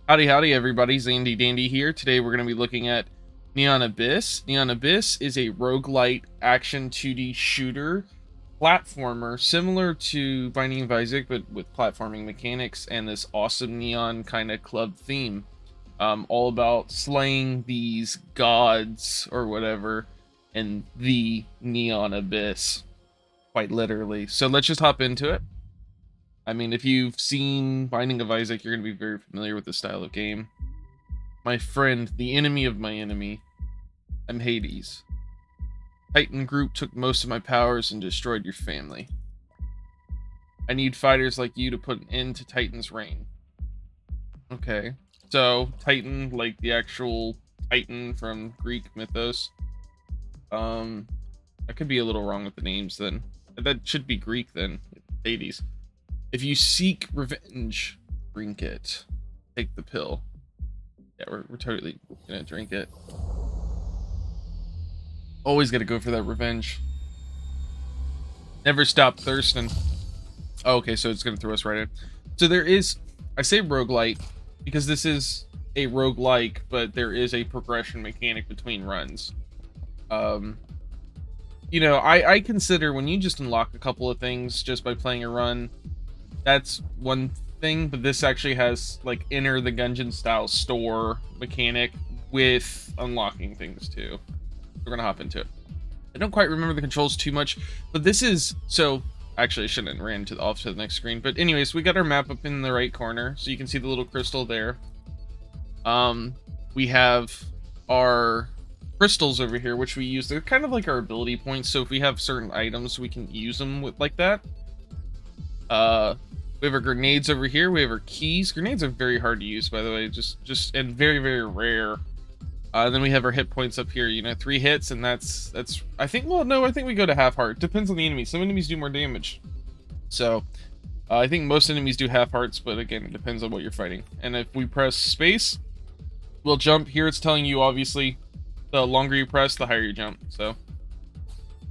Howdy, howdy, everybody. Zandy Dandy here. Today we're going to be looking at Neon Abyss. Neon Abyss is a roguelite action 2D shooter platformer similar to Binding of Isaac, but with platforming mechanics and this awesome neon kind of club theme. All about slaying these gods or whatever in the Neon Abyss, quite literally. So let's just hop into it. I mean, if you've seen Binding of Isaac, you're going to be very familiar with this style of game. My friend, the enemy of my enemy, I'm Hades. Titan group took most of my powers and destroyed your family. I need fighters like you to put an end to Titan's reign. Okay, so Titan, like the actual Titan from Greek mythos. I could be a little wrong with the names then. That should be Greek then, Hades. If you seek revenge, drink it. Take the pill. Yeah, we're totally gonna drink it. Always gotta go for that revenge. Never stop thirsting. Oh, okay, so it's gonna throw us right in. So there is, I say roguelite because this is a roguelike, but there is a progression mechanic between runs. You know, I consider when you just unlock a couple of things just by playing a run, that's one thing, but this actually has like Enter the Gungeon style store mechanic with unlocking things too. We're gonna hop into it. I don't quite remember the controls too much, but this is, so actually I shouldn't have ran off to the next screen, but anyways, we got our map up in the right corner, so you can see the little crystal there. We have our crystals over here, which we use. They're kind of like our ability points, so if we have certain items, we can use them with like that. We have our grenades over here. We have our keys. Grenades are very hard to use, by the way, just and very, very rare. Then we have our hit points up here. You know, 3 hits, and that's I think. Well, no, I think we go to half heart. Depends on the enemy. Some enemies do more damage, so I think most enemies do half hearts. But again, it depends on what you're fighting. And if we press space, we'll jump. Here, it's telling you obviously, the longer you press, the higher you jump. So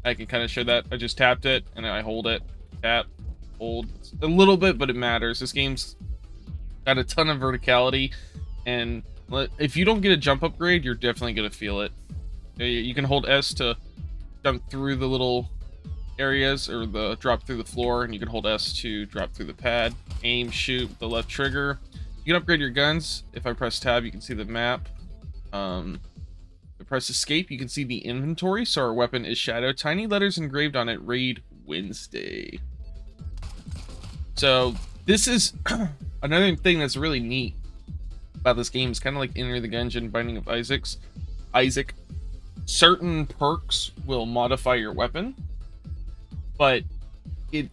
I can kind of show that. I just tapped it, and I hold it. Tap. Hold a little bit, but it matters. This game's got a ton of verticality, and if you don't get a jump upgrade, you're definitely gonna feel it. You can hold S to jump through the little areas, or the drop through the floor, and you can hold S to drop through the pad. Aim, shoot with the left trigger. You can upgrade your guns. If I press tab, you can see the map. If I press escape, you can see the inventory. So our weapon is Shadow. Tiny letters engraved on it. Raid Wednesday. So this is another thing that's really neat about this game. Is kind of like Enter the Gungeon, Binding of Isaac. Certain perks will modify your weapon, but it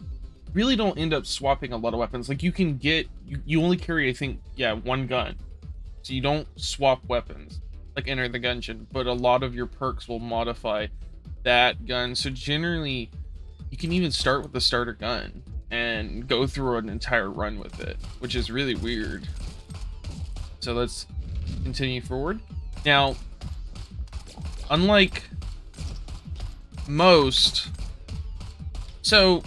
really don't end up swapping a lot of weapons. Like you can get, you only carry, I think, yeah, 1 gun. So you don't swap weapons like Enter the Gungeon, but a lot of your perks will modify that gun. So generally, you can even start with the starter gun and go through an entire run with it, which is really weird. So let's continue forward. Now, unlike most, so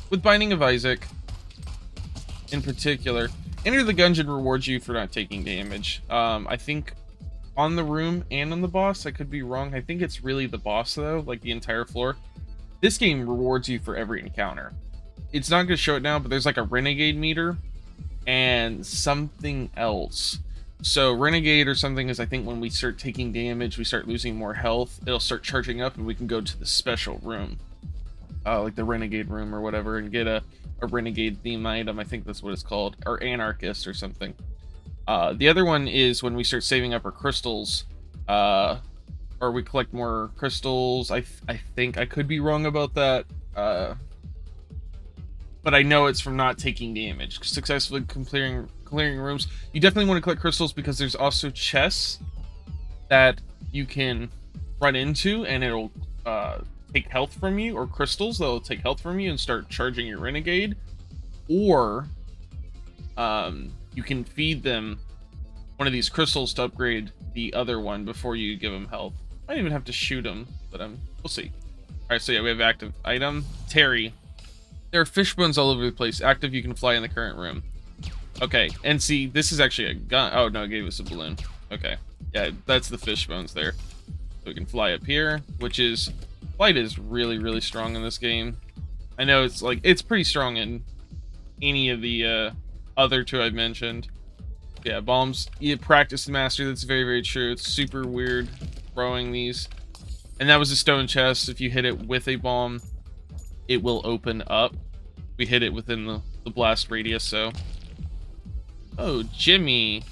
with Binding of Isaac in particular, Enter the Gungeon rewards you for not taking damage. I think on the room and on the boss, I could be wrong. I think it's really the boss though, like the entire floor. This game rewards you for every encounter. It's not going to show it now, but there's like a renegade meter and something else. So renegade or something is, I think, when we start taking damage, we start losing more health. It'll start charging up, and we can go to the special room, like the renegade room or whatever, and get a renegade theme item. I think that's what it's called, or anarchist or something. The other one is when we start saving up our crystals, or we collect more crystals. I think, I could be wrong about that. But I know it's from not taking damage, successfully clearing rooms. You definitely want to collect crystals because there's also chests that you can run into, and it'll take health from you, or crystals that'll take health from you and start charging your renegade. Or you can feed them one of these crystals to upgrade the other one before you give them health. I don't even have to shoot them, but we'll see. All right, so yeah, we have active item Terry. There are fish bones all over the place. Active, you can fly in the current room. Okay, and see, this is actually a gun. Oh, no, it gave us a balloon. Okay. Yeah, that's the fish bones there. So we can fly up here, which is... Flight is really, really strong in this game. I know it's like... It's pretty strong in any of the other two I've mentioned. Yeah, bombs. You practice the master. That's very, very true. It's super weird throwing these. And that was a stone chest. If you hit it with a bomb, it will open up. We hit it within the blast radius, so... Oh, Jimmy.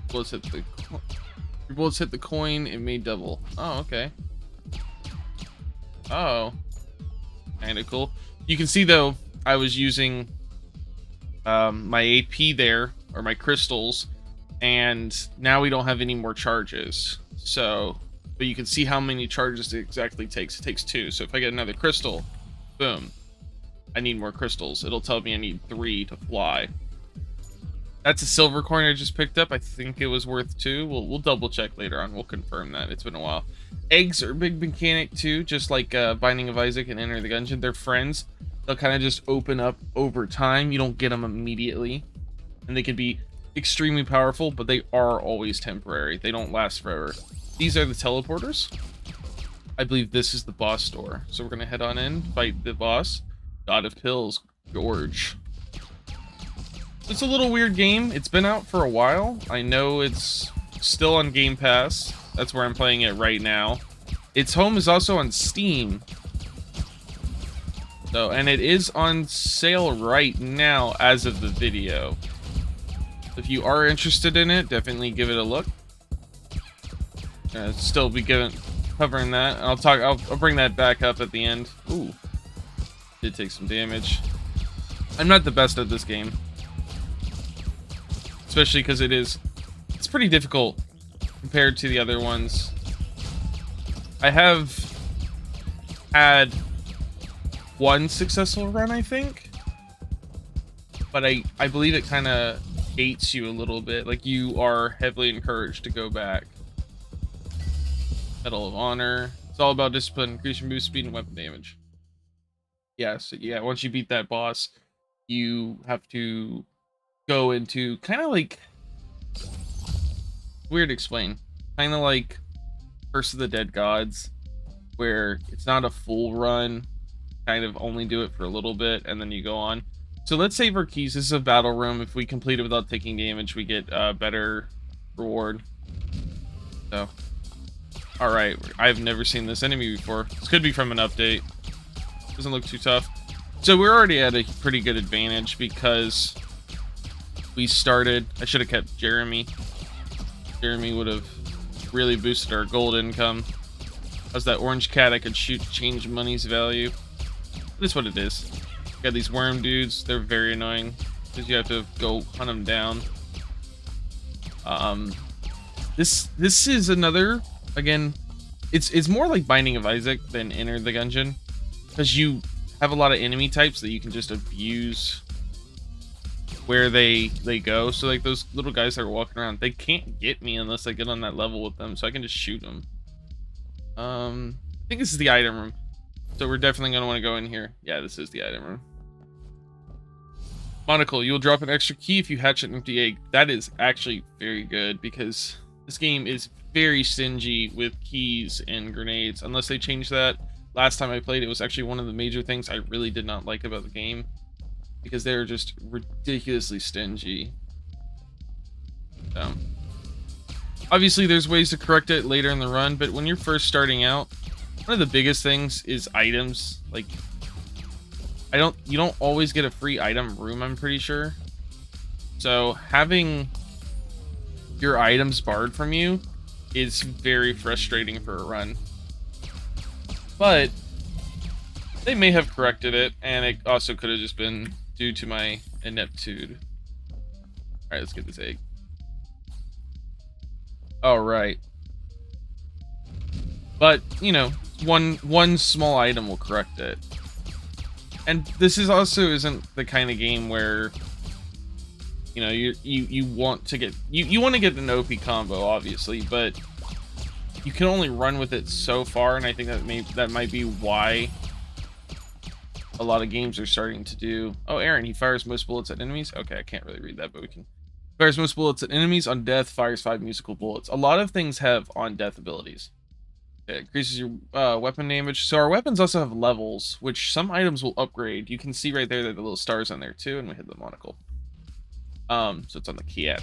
Bullets hit the... Your bullets hit the coin, it may double. Oh, okay. Oh. Kinda cool. You can see, though, I was using my AP there, or my crystals, and now we don't have any more charges. So, but you can see how many charges it exactly takes. It takes 2. So if I get another crystal, boom. I need more crystals. It'll tell me I need 3 to fly. That's a silver coin I just picked up. I think it was worth 2. We'll double check later on. We'll confirm that. It's been a while. Eggs are a big mechanic too, just like Binding of Isaac and Enter the Gungeon. They're friends. They'll kind of just open up over time. You don't get them immediately. And they can be extremely powerful, but they are always temporary. They don't last forever. These are the teleporters. I believe this is the boss door. So we're going to head on in, fight the boss. God of Pills, George. It's a little weird game. It's been out for a while. I know it's still on Game Pass. That's where I'm playing it right now. Its home is also on Steam. So, and it is on sale right now as of the video. If you are interested in it, definitely give it a look. Still be covering that. I'll bring that back up at the end. Ooh. Did take some damage. I'm not the best at this game. Especially because it's pretty difficult compared to the other ones. I have had one successful run, I think. But I believe it kind of gates you a little bit. Like, you are heavily encouraged to go back. Medal of Honor. It's all about discipline, increase your move speed and weapon damage. Yeah, so yeah, once you beat that boss, you have to go into kind of like... Weird to explain. Kind of like Curse of the Dead Gods, where it's not a full run. Kind of only do it for a little bit, and then you go on. So let's save our keys. This is a battle room. If we complete it without taking damage, we get a better reward. So, alright. I've never seen this enemy before. This could be from an update. Doesn't look too tough. So we're already at a pretty good advantage because we started... I should have kept Jeremy. Jeremy would have really boosted our gold income. How's that orange cat I could shoot to change money's value? That's what it is. Got these worm dudes. They're very annoying because you have to go hunt them down. This is another, again, it's more like Binding of Isaac than Enter the Gungeon, because you have a lot of enemy types that you can just abuse where they go. So like those little guys that are walking around, they can't get me unless I get on that level with them, so I can just shoot them. I think this is the item room, so we're definitely going to want to go in here. Yeah, this is the item room. Monocle, you'll drop an extra key if you hatch an empty egg. That is actually very good because this game is very stingy with keys and grenades, unless they change that. Last time I played, it was actually one of the major things I really did not like about the game, because they're just ridiculously stingy. Obviously, there's ways to correct it later in the run, but when you're first starting out, one of the biggest things is items. Like, you don't always get a free item room, I'm pretty sure. So having your items barred from you is very frustrating for a run. But they may have corrected it, and it also could have just been due to my ineptitude. Alright, let's get this egg. Alright. But, you know, one small item will correct it. And this is also isn't the kind of game where, you know, you want to get you want to get an OP combo, obviously, but you can only run with it so far, and I think that might be why a lot of games are starting to do. Oh, Aaron, he fires most bullets at enemies. Okay, I can't really read that, but we can. Fires most bullets at enemies. On death, fires 5 musical bullets. A lot of things have on death abilities. It increases your weapon damage. So our weapons also have levels, which some items will upgrade. You can see right there that the little stars on there too, and we hit the monocle. So it's on the key ad.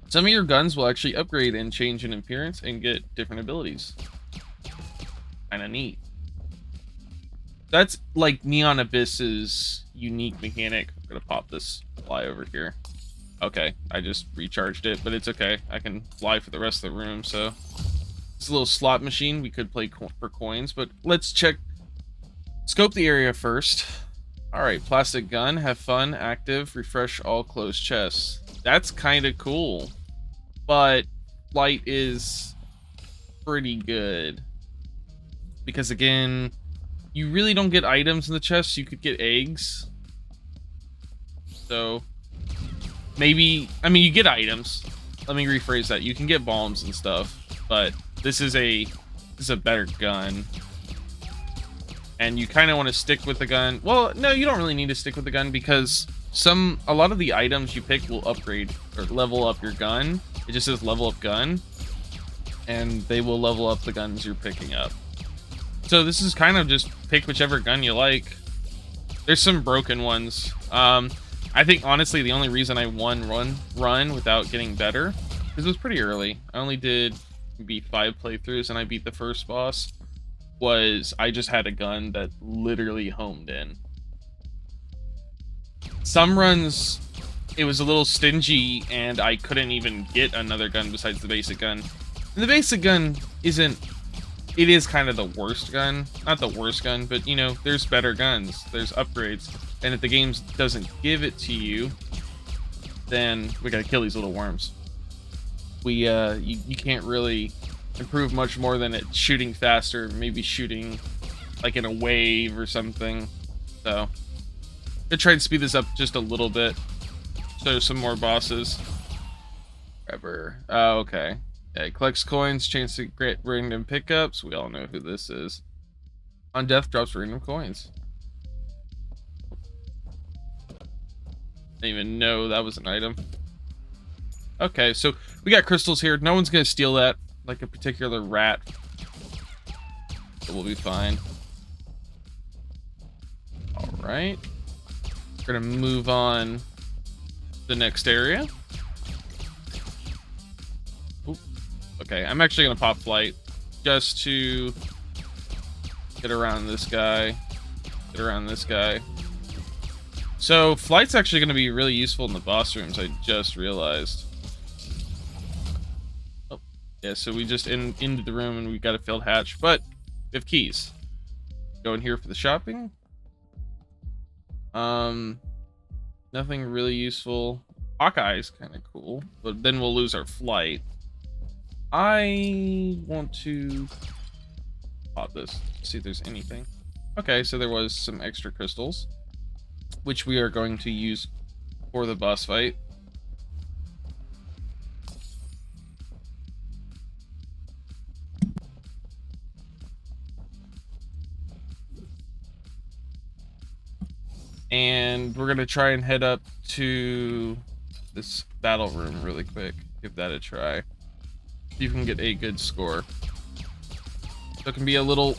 Some of your guns will actually upgrade and change in appearance and get different abilities. Kinda neat. That's like Neon Abyss's unique mechanic. I'm gonna pop this fly over here. Okay, I just recharged it, but it's okay. I can fly for the rest of the room, so... It's a little slot machine. We could play for coins, but let's check... Scope the area first. Alright, plastic gun. Have fun. Active. Refresh all closed chests. That's kind of cool. But light is pretty good. Because again... You really don't get items in the chests. You could get eggs. So... Maybe... I mean, you get items. Let me rephrase that. You can get bombs and stuff. But this is a better gun. And you kind of want to stick with the gun. Well, no, you don't really need to stick with the gun because a lot of the items you pick will upgrade or level up your gun. It just says level up gun. And they will level up the guns you're picking up. So this is kind of just pick whichever gun you like. There's some broken ones. I think honestly the only reason I won run without getting better, because it was pretty early. I only did maybe 5 playthroughs and I beat the first boss, was I just had a gun that literally homed in. Some runs it was a little stingy and I couldn't even get another gun besides the basic gun. And the basic gun it is kind of the worst gun. Not the worst gun, but you know, there's better guns. There's upgrades. And if the game doesn't give it to you, then we gotta kill these little worms. You can't really improve much more than it shooting faster, maybe shooting like in a wave or something. So, I'm gonna try to speed this up just a little bit. So there's some more bosses. Whatever. Oh, okay. Yeah, it collects coins, chance to get random pickups. We all know who this is. On death, drops random coins. Didn't even know that was an item. Okay, so we got crystals here. No one's gonna steal that, like a particular rat. So we'll be fine. Alright. We're gonna move on to the next area. Okay, I'm actually gonna pop flight just to get around this guy, get around this guy. So flight's actually gonna be really useful in the boss rooms. I just realized. Oh, yeah. So we just into the room and we got a filled hatch, but we have keys. Go in here for the shopping. Nothing really useful. Hawkeye's kind of cool, but then we'll lose our flight. I want to pop this, see if there's anything. Okay, so there was some extra crystals, which we are going to use for the boss fight. And we're gonna try and head up to this battle room really quick. Give that a try. You can get a good score. So it can be a little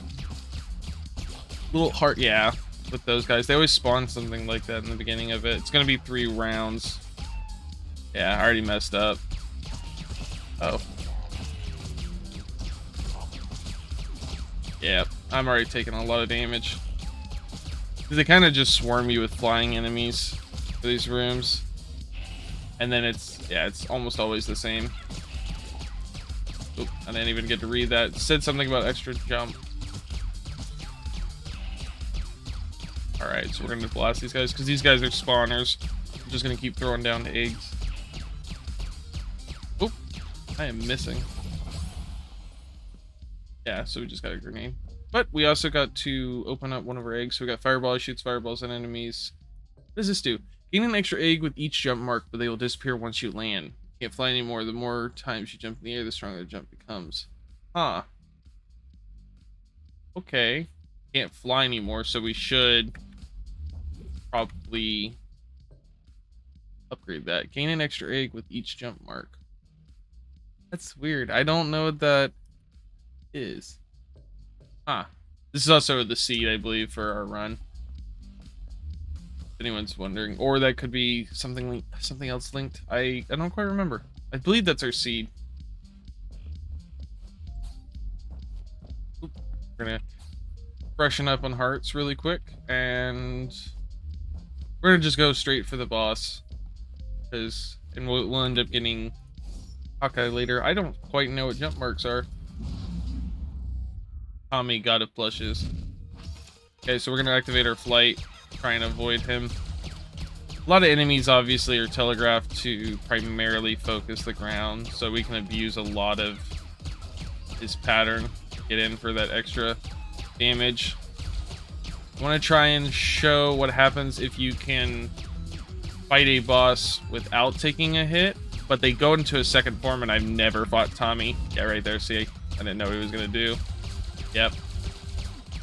hard, yeah, with those guys. They always spawn something like that in the beginning of it. It's gonna be 3 rounds. Yeah, I already messed up. Oh. Yeah, I'm already taking a lot of damage. Because they kind of just swarm you with flying enemies for these rooms. And then it's almost always the same. Oop, I didn't even get to read that. It said something about extra jump. Alright, so we're going to blast these guys, because these guys are spawners. I'm just going to keep throwing down eggs. Oop, I am missing. Yeah, so we just got a grenade. But we also got to open up one of our eggs. So we got fireball, shoots fireballs at enemies. What does this do? Gain an extra egg with each jump mark, but they will disappear once you land. You can't fly anymore. The more times you jump in the air, the stronger the jump becomes. Huh. Okay. can't fly anymore, so we should probably upgrade that. Gain an extra egg with each jump mark. That's weird. I don't know what that is. Huh. This is also the seed, I believe, for our run. If anyone's wondering. Or that could be something else linked. I don't quite remember. I believe that's our seed. Oop. We're gonna freshen up on hearts really quick, and we're gonna just go straight for the boss, and we'll end up getting Hawkeye later. I don't quite know what jump marks are. Tommy, God of Plushes. Okay, so we're gonna activate our flight, try and avoid him. A lot of enemies obviously are telegraphed to primarily focus the ground, so we can abuse a lot of his pattern to get in for that extra damage. I want to try and show what happens if you can fight a boss without taking a hit, but they go into a second form, and I've never fought Tommy. Yeah, right there, see? I didn't know what he was gonna do. Yep.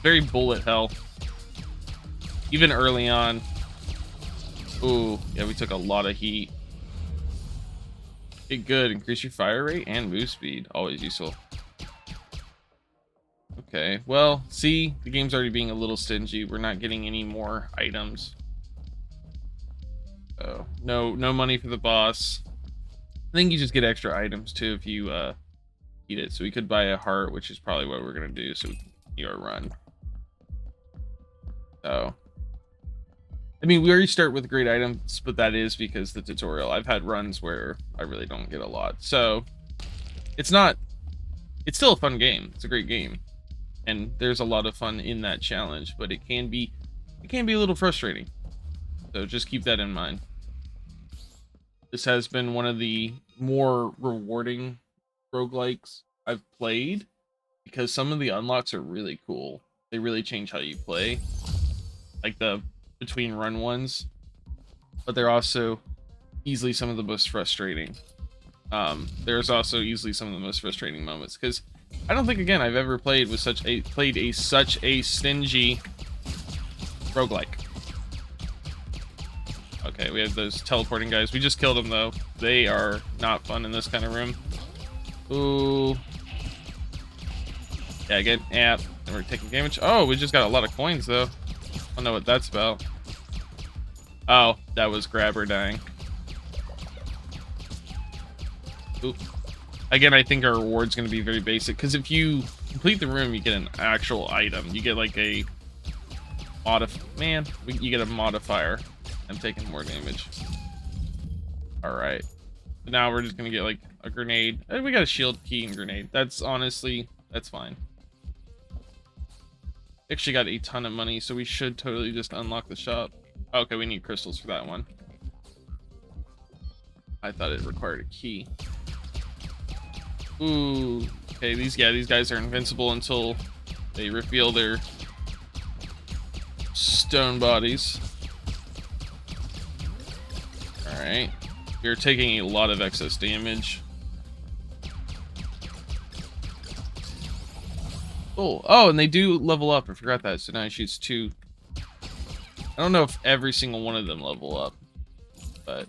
Very bullet hell. Even early on. Ooh, yeah, we took a lot of heat. Okay, good. Increase your fire rate and move speed. Always useful. Okay, well, see, the game's already being a little stingy. We're not getting any more items. So, no money for the boss. I think you just get extra items too if you eat it. So we could buy a heart, which is probably what we're gonna do, so we can continue our run. So, I mean, we already start with great items, but that is because the tutorial. I've had runs where I really don't get a lot. So, it's still a fun game. It's a great game. And there's a lot of fun in that challenge, but it can be a little frustrating. So just keep that in mind. This has been one of the more rewarding roguelikes I've played because some of the unlocks are really cool. They really change how you play. Like the between run ones, but they're also easily some of the most frustrating. There's also easily some of the most frustrating moments because I don't think again I've ever played with such a stingy roguelike. Okay, we have those teleporting guys. We just killed them though. They are not fun in this kind of room. Ooh. Yeah, again. Yeah, and we're taking damage. Oh, we just got a lot of coins though. I don't know what that's about. Oh, that was Grabber dying. Oop. Again, I think our reward's going to be very basic, because if you complete the room, you get an actual item. You get like a you get a modifier. I'm taking more damage. Alright. So now we're just going to get like a grenade. We got a shield, key, and grenade. That's honestly, that's fine. Actually got a ton of money, so we should totally just unlock the shop. Okay, we need crystals for that one. I thought it required a key. Ooh, okay, these guys are invincible until they reveal their stone bodies. Alright. You're taking a lot of excess damage. Oh, and they do level up. I forgot that. So now he shoots 2. I don't know if every single one of them level up, but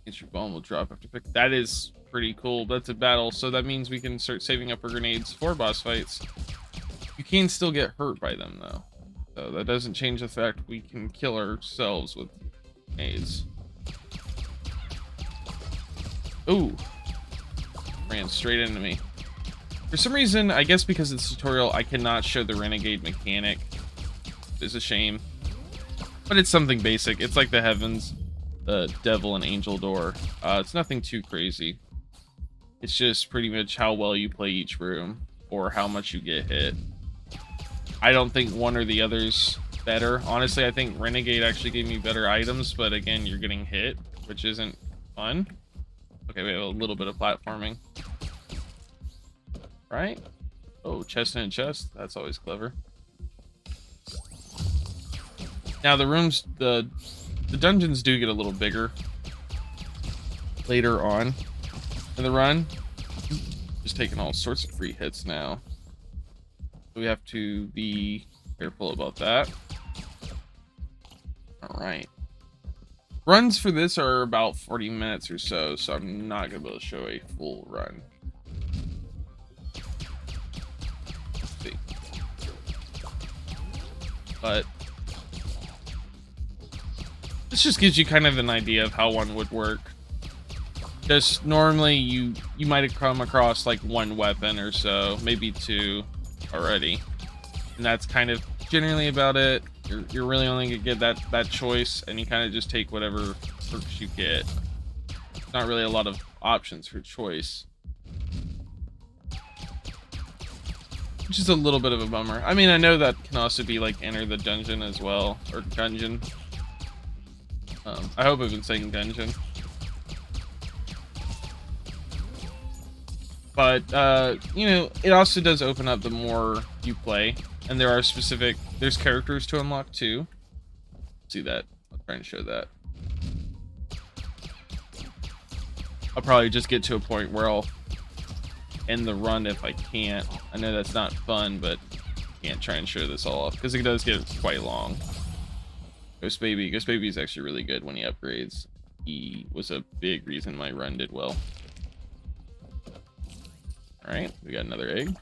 your bomb will drop after pick. That is pretty cool. That's a battle, so that means we can start saving up our grenades for boss fights. You can still get hurt by them though, so that doesn't change the fact we can kill ourselves with grenades. Ooh, ran straight into me. For some reason, I guess because it's a tutorial, I cannot show the renegade mechanic. It's a shame, but it's something basic. It's like the heavens, the devil and angel door. It's nothing too crazy. It's just pretty much how well you play each room or how much you get hit. I don't think one or the other's better. Honestly, I think renegade actually gave me better items, but again, you're getting hit, which isn't fun. Okay, we have a little bit of platforming. Right? Oh, chest in a chest. That's always clever. Now the rooms, the dungeons do get a little bigger later on in the run. Just taking all sorts of free hits now. We have to be careful about that. All right. Runs for this are about 40 minutes or so, so I'm not gonna be able to show a full run. Let's see. But this just gives you kind of an idea of how one would work. Just normally you might have come across like one weapon or so, maybe two already, and that's kind of generally about it. You're really only gonna get that choice, and you kind of just take whatever perks you get. Not really a lot of options for choice, which is a little bit of a bummer. I mean, I know that can also be like enter the dungeon as well, or dungeon. I hope I've been saying dungeon. But you know, it also does open up the more you play, and there are there's characters to unlock too. See that? I'll try and show that. I'll probably just get to a point where I'll end the run if I can't. I know that's not fun, but I can't try and show this all off because it does get quite long. Ghost Baby is actually really good when he upgrades. He was a big reason my run did well. All right, we got another egg.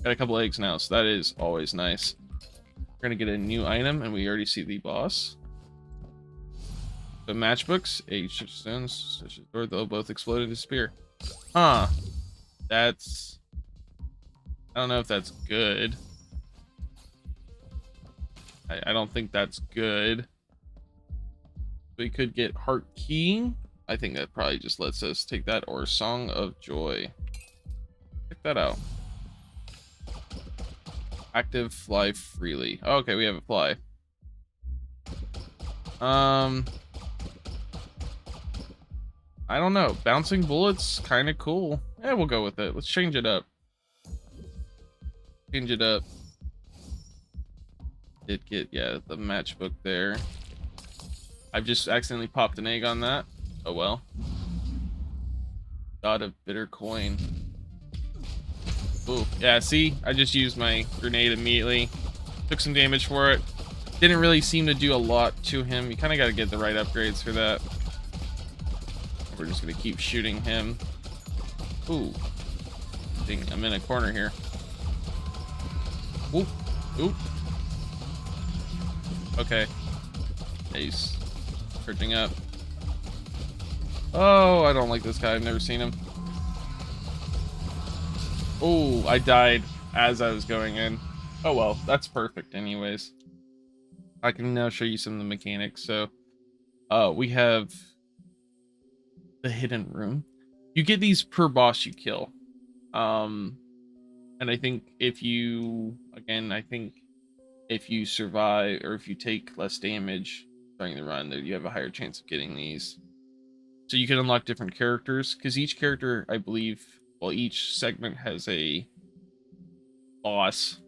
Got a couple eggs now, so that is always nice. We're gonna get a new item, and we already see the boss. The matchbooks, 8 stones, or they'll both explode and disappear. Huh. That's... I don't know if that's good. I don't think that's good. We could get Heart Key. I think that probably just lets us take that, or Song of Joy. Check that out. Active, fly freely. Oh, okay, we have a fly. I don't know. Bouncing bullets, kind of cool. Yeah, we'll go with it. Let's change it up. Change it up. Did get, yeah, the matchbook there. I've just accidentally popped an egg on that. Oh well. God of Bitter Coin. Ooh, yeah, see? I just used my grenade immediately. Took some damage for it. Didn't really seem to do a lot to him. You kind of got to get the right upgrades for that. We're just going to keep shooting him. Ooh. Dang, I'm in a corner here. Ooh. Ooh. Okay. Nice. Searching up. Oh, I don't like this guy. I've never seen him. Oh, I died as I was going in. Oh well, that's perfect anyways. I can now show you some of the mechanics. So, we have the hidden room. You get these per boss you kill. And I think if you, again, I think if you survive or if you take less damage during the run, you have a higher chance of getting these. So you can unlock different characters, because each character, I believe, well, each segment has a boss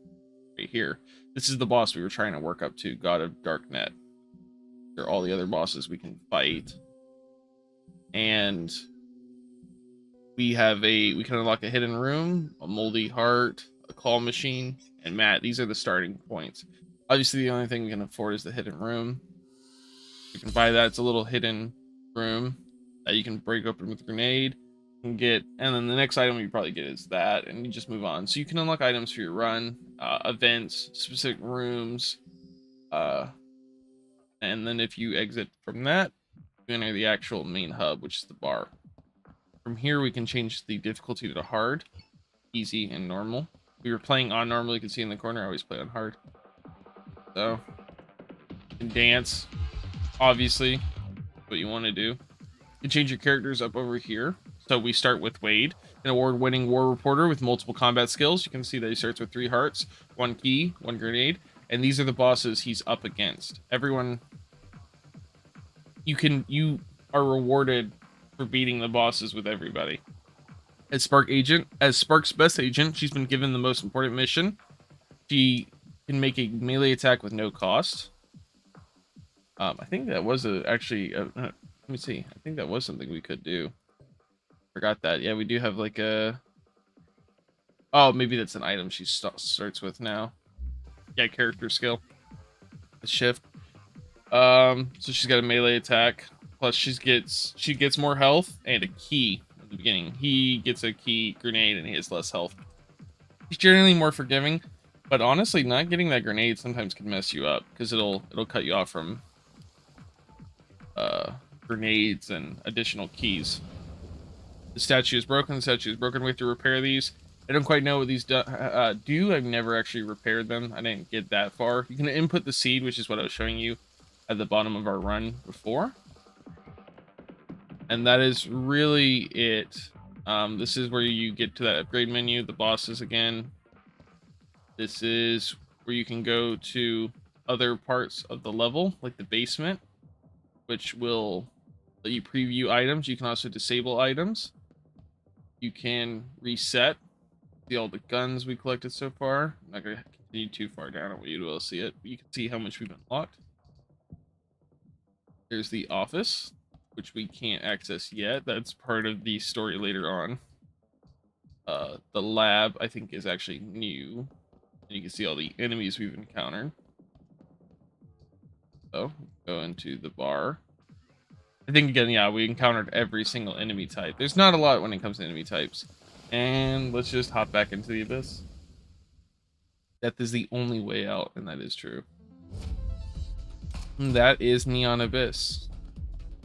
right here. This is the boss we were trying to work up to, God of Darknet. There are all the other bosses we can fight. And we can unlock a hidden room, a moldy heart, a claw machine, and Matt. These are the starting points. Obviously, the only thing we can afford is the hidden room. You can buy that. It's a little hidden room that you can break open with a grenade and get. And then the next item you probably get is that, and you just move on. So you can unlock items for your run, events, specific rooms, and then if you exit from that, you enter the actual main hub, which is the bar. From here, we can change the difficulty to hard, easy, and normal. We were playing on normal. You can see in the corner, I always play on hard. So, you can dance, obviously, what you want to do. You can change your characters up over here. So we start with Wade, an award-winning war reporter with multiple combat skills. You can see that he starts with 3 hearts, 1 key, 1 grenade, and these are the bosses he's up against. Everyone, you are rewarded for beating the bosses with everybody. As Spark's best agent, she's been given the most important mission. She can make a melee attack with no cost. I think that was actually let me see. I think that was something we could do. Forgot that. Yeah, we do have like a Oh, maybe that's an item she starts with now. Yeah, character skill. The shift. So she's got a melee attack. Plus she gets more health and a key at the beginning. He gets a key grenade and he has less health. He's generally more forgiving, but honestly, not getting that grenade sometimes can mess you up because it'll cut you off from grenades and additional keys. The statue is broken. The statue is broken. We have to repair these. I don't quite know what these do. I've never actually repaired them. I didn't get that far. You can input the seed, which is what I was showing you at the bottom of our run before. And that is really it. This is where you get to that upgrade menu, the bosses again. This is where you can go to other parts of the level, like the basement, which will let you preview items. You can also disable items. You can reset. See all the guns we collected so far. I'm not going to continue too far down. I don't want you to be able to see it. But you can see how much we've unlocked. There's the office, which we can't access yet. That's part of the story later on. The lab, I think, is actually new. And you can see all the enemies we've encountered. So, go into the bar. I think, again, yeah, we encountered every single enemy type. There's not a lot when it comes to enemy types. And let's just hop back into the abyss. Death is the only way out, and that is true. And that is Neon Abyss.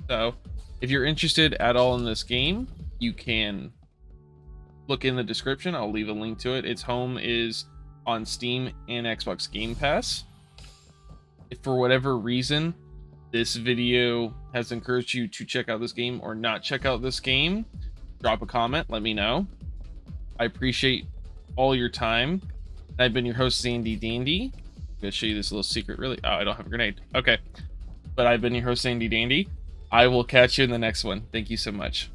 So, if you're interested at all in this game, you can look in the description. I'll leave a link to it. Its home is on Steam and Xbox Game Pass. If for whatever reason this video has encouraged you to check out this game or not check out this game, drop a comment, let me know. I appreciate all your time. I've been your host, Zandy Dandy. I'm going to show you this little secret, really. Oh, I don't have a grenade. Okay. But I've been your host, Zandy Dandy. I will catch you in the next one. Thank you so much.